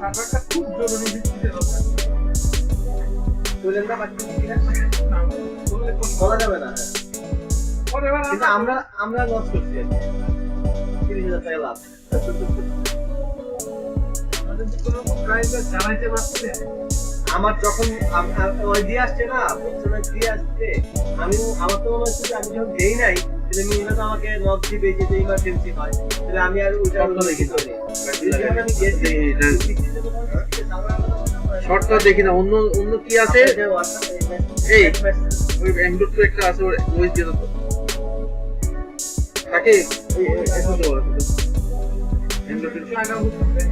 সার্ভারটা খুব জরুরি ভিত্তিতে দরকার। তুলেনটা বাকি কিনা না, বললে বলা যাবে না। পরে এবার কিন্তু আমরা লস করছি 30,000 টাকা লাভ। আমাদের যে কোনো রকম প্রাইসটা জানাইতে পারছে। আমার যখন ওই দিয়ে আসছে না, বছরে দিয়ে আসছে, আমার তো মনে হচ্ছে যে আমি যখন দেই নাই তাহলে মিনা তো আমাকে নক দিবে যে ইমার্জেন্সি হয়, তাহলে আমি আর ওইটা দেখি তো আমি গেছি শর্টটা দেখি না, অন্য কি আছে? এই ওই এমডট তো একটা আছে, ওই দিয়ে তো তাকে এসে তো এমডট লাগা হচ্ছে।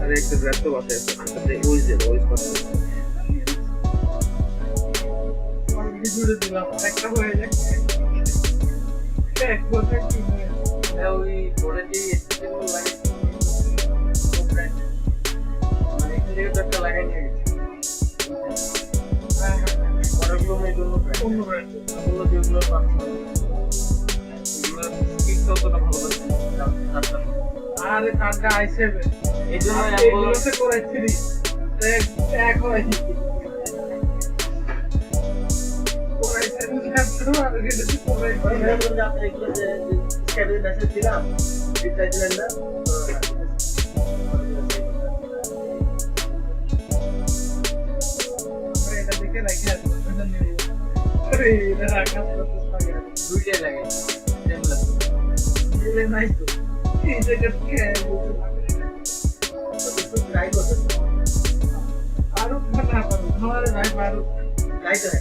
আরে একটা ড্রাফট তো আছে, আনতে ওই দিয়ে ওই পাশে অলরেডি জুড়ে দিলাম, একটা হয়ে যাচ্ছে। এক বছর কি হয়ে ওই পরে যে স্টেবল লাগে মানে এখান থেকে তো একটা লাগাই নিয়ে গেছে পরেরগুলো মেয়ে জন্য অন্য ব্র্যান্ড। ওগুলো যেগুলো পাচ্ছি ওগুলো স্পিড ততটা ভালো লাগছে না। আরে কার্ডটা i7 এই জন্য এগুলোতে করাইছি এক হয় করাইছি আর এটাতে করাইছি। আপনার এগুলো যে স্ক্যাবের মেসেজ দিলাম রিপ্লাই দিলেন না, আমরা এটা দেখে রাখি আসবো আরে এটা রাখা দুইটাই লাগে দিলে নাই তো এই জায়গাতে ট্রাই করতে আরো না পারো আমারে নাই পারো ট্রাই করে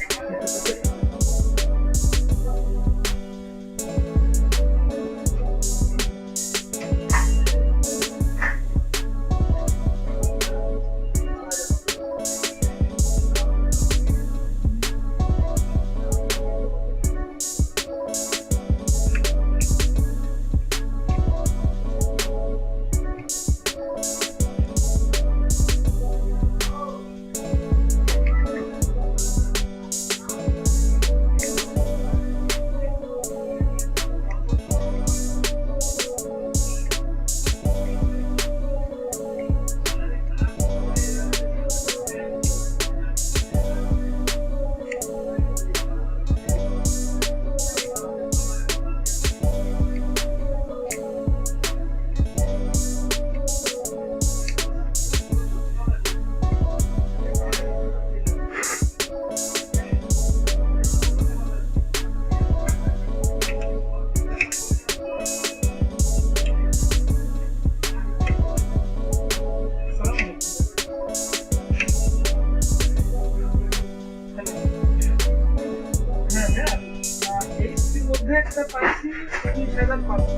একটা পাইছি 30,500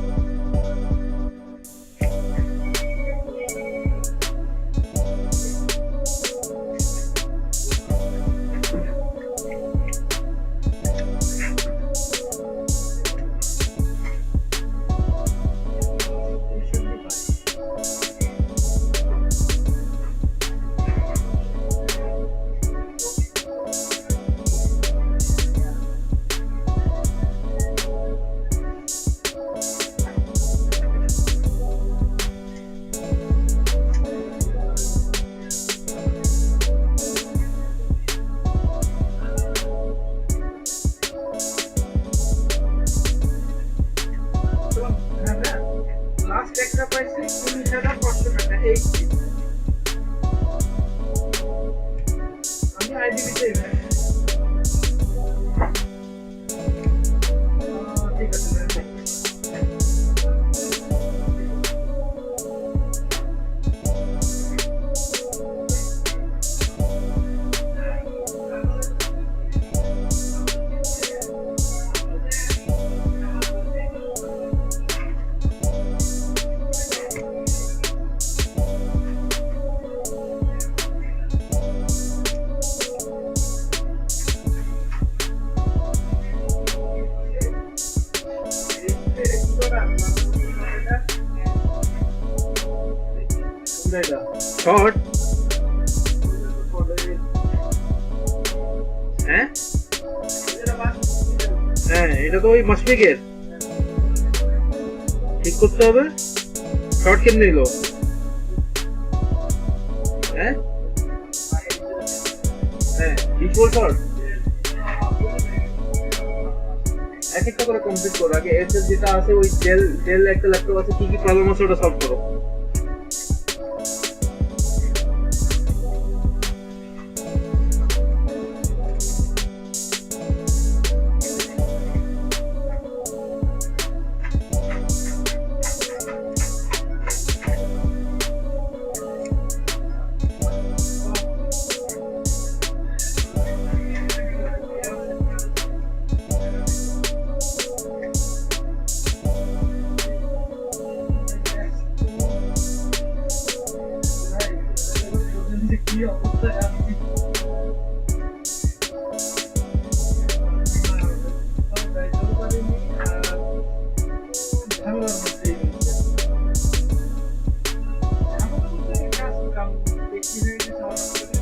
লাস্ট একটা পাইছি 30,500 টাকা এই আমি আইডি দিতে ঠিক আছে শর্ট হ্যাঁ হ্যাঁ এটা তো ওই মাসফিকের ঠিক করতে হবে। শর্ট কেমনে নিল হ্যাঁ হ্যাঁ 20 ভোল্ট শর্ট এক একটা করে কমপ্লিট করো আগে এসএস যেটা আছে ওই ডেল একটা ল্যাপটপ আছে কি কি প্রবলেম আছে ওটা সলভ করো কি অবস্থায় আছি যাইতেও পারিনি আর ঝামেলার মধ্যেই রয়েছে ঝামেলার মধ্যে কাজ কাম দেখি হয়ে গেছে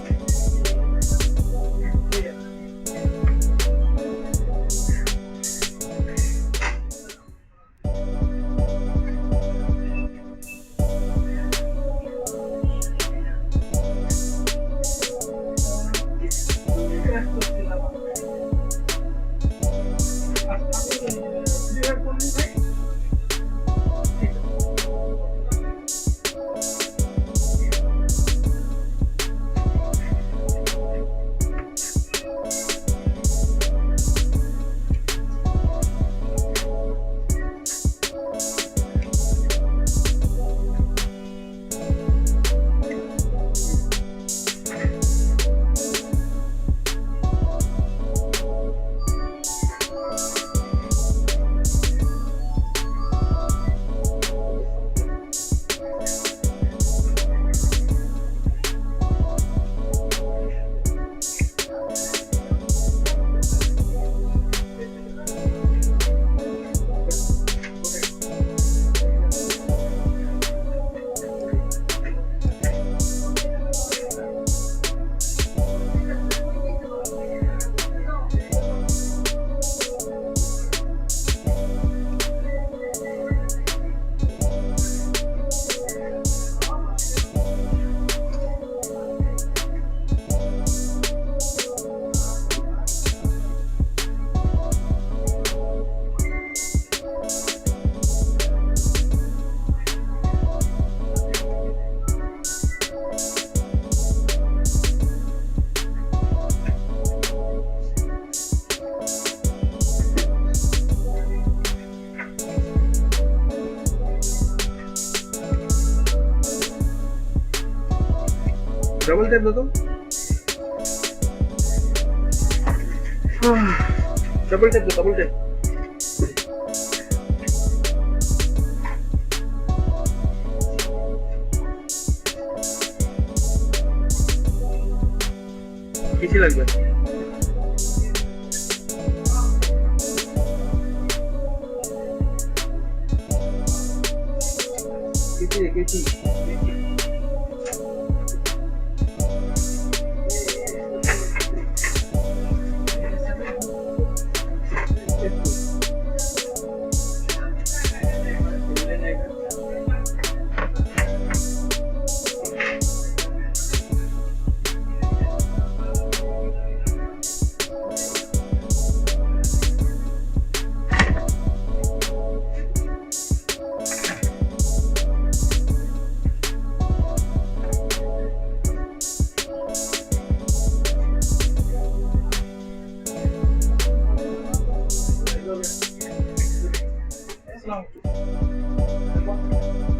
डबल टैप दो तो डबल टैप दो डबल टैप किसी लग गया किसी আসসালামু আলাইকুম